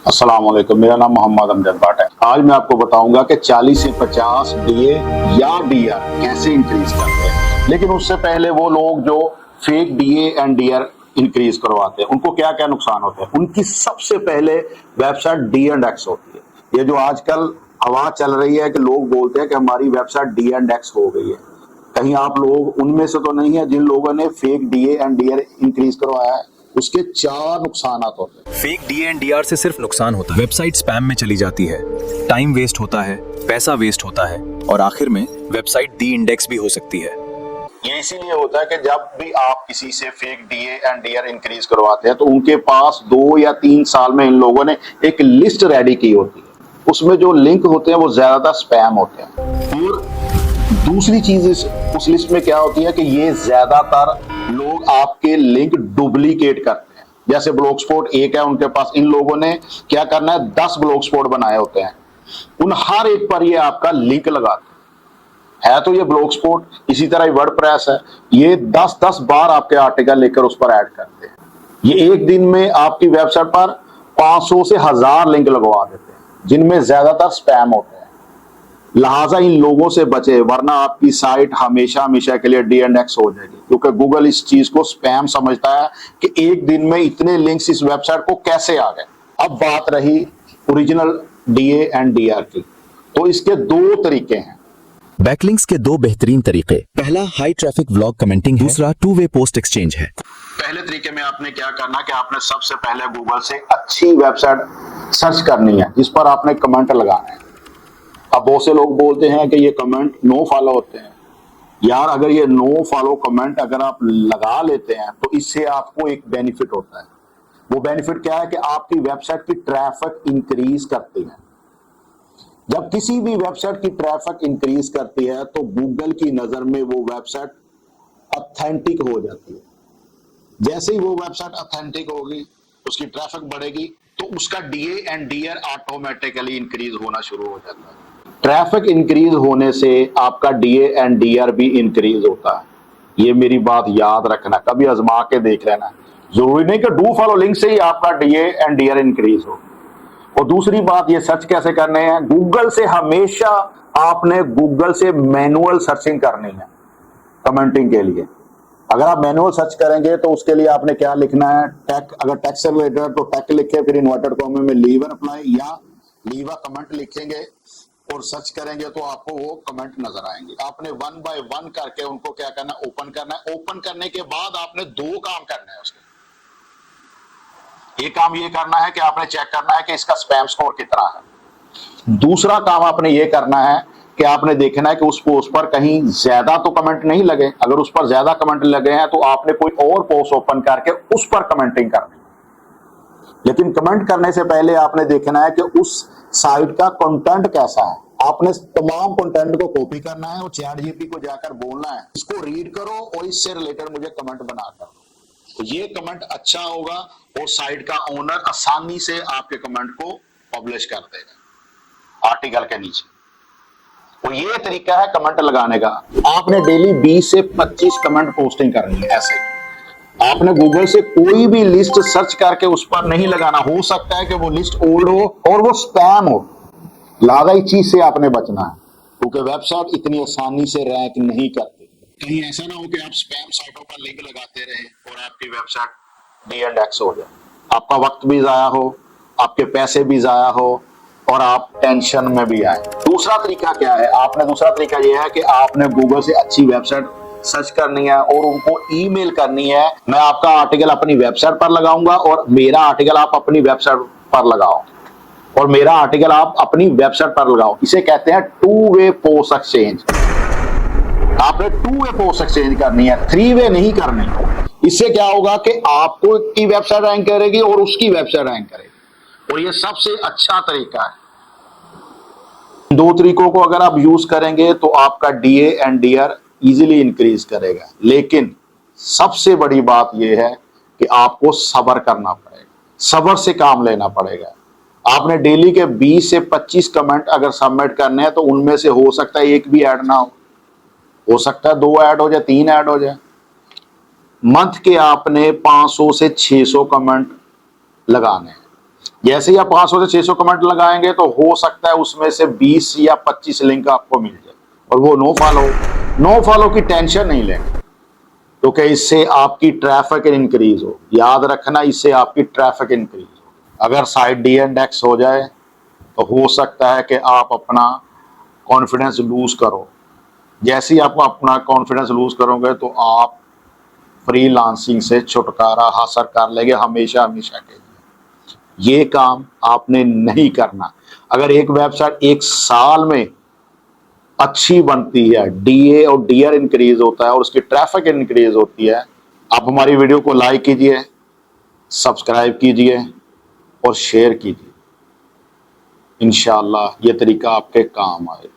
अस्सलाम वालेकुम, मेरा नाम मोहम्मद अमजद भट्ट है। आज मैं आपको बताऊंगा कि 40 से 50 डीए या डीआर कैसे इंक्रीज करते हैं। लेकिन उससे पहले वो लोग जो fake DA and DR increase करवाते हैं उनको क्या क्या नुकसान होते हैं। उनकी सबसे पहले वेबसाइट डी एंड एक्स होती है। ये जो आजकल हवा चल रही है कि लोग बोलते हैं कि हमारी वेबसाइट डी एंड एक्स हो गई है, कहीं आप लोग उनमें से तो नहीं है जिन लोगों ने fake DA and DR increase करवाया है। उसके 4 नुकसान होते हैं। फेक डीएनडीआर से सिर्फ नुकसान होता है, वेबसाइट स्पैम में चली जाती है, टाइम वेस्ट होता है, पैसा वेस्ट होता है और आखिर में वेबसाइट डी इंडेक्स भी हो सकती है। ये इसीलिए होता है कि जब भी आप किसी से fake DA and DR increase करवाते हैं तो उनके पास 2 या 3 साल में इन लोगों ने एक लिस्ट रेडी की होती है। उसमें जो लिंक होते हैं वो ज्यादातर स्पैम होते हैं। और दूसरी चीज उस लिस्ट में क्या होती है कि ये ज्यादातर लोग आपके लिंक डुप्लीकेट करते हैं। जैसे ब्लॉग स्पॉट एक है उनके पास, इन लोगों ने क्या करना है 10 ब्लॉग स्पॉट बनाए होते हैं, उन हर एक पर ये आपका लिंक लगाते हैं। तो ये ब्लॉग स्पॉट, इसी तरह वर्डप्रेस है, ये 10-10 बार आपके आर्टिकल लेकर उस पर ऐड करते हैं। ये एक दिन में आपकी वेबसाइट पर 500 से 1000 लिंक लगवा देते हैं जिनमें ज्यादातर स्पैम होते हैं। लिहाजा इन लोगों से बचे, वरना आपकी साइट हमेशा हमेशा के लिए डी एंड एक्स हो जाएगी, क्योंकि गूगल इस चीज को स्पैम समझता है कि एक दिन में इतने लिंक्स इस वेबसाइट को कैसे आ गए। अब बात रही ओरिजिनल डीए एंड डीआर की, तो इसके 2 तरीके हैं। बैकलिंक्स के 2 बेहतरीन तरीके, पहला हाई ट्रैफिक व्लॉग कमेंटिंग, दूसरा 2 वे पोस्ट एक्सचेंज है। पहले तरीके में आपने क्या करना कि आपने सबसे पहले गूगल से अच्छी वेबसाइट सर्च करनी है जिस पर आपने कमेंट लगाना है। अब बहुत से लोग बोलते हैं कि ये कमेंट नो फॉलो होते हैं। यार, अगर ये नो फॉलो कमेंट अगर आप लगा लेते हैं तो इससे आपको एक बेनिफिट होता है। वो बेनिफिट क्या है कि आपकी वेबसाइट की ट्रैफिक इंक्रीज करती है। जब किसी भी वेबसाइट की ट्रैफिक इंक्रीज करती है तो गूगल की नजर में वो वेबसाइट ऑथेंटिक हो जाती है। जैसे ही वो वेबसाइट ऑथेंटिक होगी, उसकी ट्रैफिक बढ़ेगी, तो उसका DA and DR automatically increase होना शुरू हो जाता है। ट्रैफिक इंक्रीज होने से आपका डीए एंड डीआर भी इंक्रीज होता है। ये मेरी बात याद रखना, कभी आजमा के देख लेना। जरूरी नहीं कि डू फॉलो लिंक से ही आपका डीए एंड डीआर इंक्रीज हो। और दूसरी बात, ये सर्च कैसे करने हैं, गूगल से हमेशा आपने गूगल से मैनुअल सर्चिंग करनी है कमेंटिंग के लिए। अगर आप मैनुअल सर्च करेंगे तो उसके लिए आपने क्या लिखना है, टैग, अगर टैग से रिलेटेड तो टैग लिखे, फिर इन्वर्टेड कॉमा में लीव एन अप्लाई या लीव अ कमेंट लिखेंगे और सर्च करेंगे तो आपको वो कमेंट नजर आएंगे। आपने 1 बाय 1 करके उनको क्या करना है, ओपन करना है। ओपन करने के बाद आपने 2 काम करना है उसके। एक काम ये करना है कि आपने चेक करना है कि इसका स्पैम स्कोर कितना है। दूसरा काम आपने ये करना है कि आपने देखना है कि उस पोस्ट पर कहीं ज्यादा तो कमेंट नहीं लगे। अगर उस पर ज्यादा कमेंट लगे हैं तो आपने कोई और पोस्ट ओपन करके उस पर कमेंटिंग करनी। लेकिन कमेंट करने से पहले आपने देखना है कि उस साइट का कंटेंट कैसा है। आपने तमाम कंटेंट को कॉपी करना है और चैट जीपीटी को जाकर बोलना है, इसको रीड करो और इससे रिलेटेड मुझे कमेंट बनाकर दो। तो ये कमेंट अच्छा होगा और साइट का ओनर आसानी से आपके कमेंट को पब्लिश कर देगा आर्टिकल के नीचे। तो ये तरीका है कमेंट लगाने का। आपने डेली 20 से 25 कमेंट पोस्टिंग करनी है। ऐसे आपने गूगल से कोई भी लिस्ट सर्च करके उस पर नहीं लगाना। हो सकता है कि वो लिस्ट ओल्ड हो और वो स्पैम हो। लिहाजा इस चीज से आपने बचना है, क्योंकि वेबसाइट इतनी आसानी से रैंक नहीं करती। कहीं ऐसा ना हो कि आप स्पैम साइटों पर लिंक लगाते रहे और आपकी वेबसाइट डी एंड एक्स हो जाए, आपका वक्त भी जाया हो, आपके पैसे भी जाया हो और आप टेंशन में भी आए। दूसरा तरीका क्या है, दूसरा तरीका यह है कि आपने गूगल से अच्छी वेबसाइट सर्च करनी है और उनको ईमेल करनी है। मैं आपका आर्टिकल अपनी वेबसाइट पर लगाऊंगा और मेरा आर्टिकल आप अपनी वेबसाइट पर लगाओ और मेरा आर्टिकल आप अपनी वेबसाइट पर लगाओ। इसे कहते हैं 2 वे पोस्ट एक्सचेंज। आपने 2 वे पोस्ट एक्सचेंज करनी है, 3 वे नहीं करनी। इससे क्या होगा कि आपको की वेबसाइट रैंक करेगी और उसकी वेबसाइट रैंक करेगी, और ये सबसे अच्छा तरीका है। 2 तरीकों को अगर आप यूज करेंगे तो आपका DA and DR easily increase करेगा। लेकिन सबसे बड़ी बात यह है कि आपको सब्र करना पड़ेगा, सब्र से काम लेना पड़ेगा। आपने डेली के 20 से 25 कमेंट अगर सबमिट करने हैं तो उनमें से हो सकता है एक भी ऐड ना हो सकता है 2 ऐड हो जाए, 3 ऐड हो जाए। मंथ के आपने 500 से 600 कमेंट लगाने हैं। जैसे ही आप 500 से 600 कमेंट लगाएंगे तो हो सकता है उसमें से 20 या 25 लिंक आपको मिल जाए और वो नो फॉलो की टेंशन नहीं लेंगे, क्योंकि इससे आपकी ट्रैफिक इंक्रीज हो। याद रखना, इससे आपकी ट्रैफिक इंक्रीज हो। अगर साइट डी इंडेक्स हो जाए तो हो सकता है कि आप अपना कॉन्फिडेंस लूज करो। जैसे ही आप अपना कॉन्फिडेंस लूज करोगे तो आप फ्रीलांसिंग से छुटकारा हासिल कर लेंगे हमेशा हमेशा के लिए। ये काम आपने नहीं करना। अगर एक वेबसाइट एक साल में अच्छी बनती है, डीए और डीआर इंक्रीज होता है और उसकी ट्रैफिक इंक्रीज होती है, आप हमारी वीडियो को लाइक कीजिए, सब्सक्राइब कीजिए और शेयर कीजिए। इंशाअल्लाह ये तरीका आपके काम आए।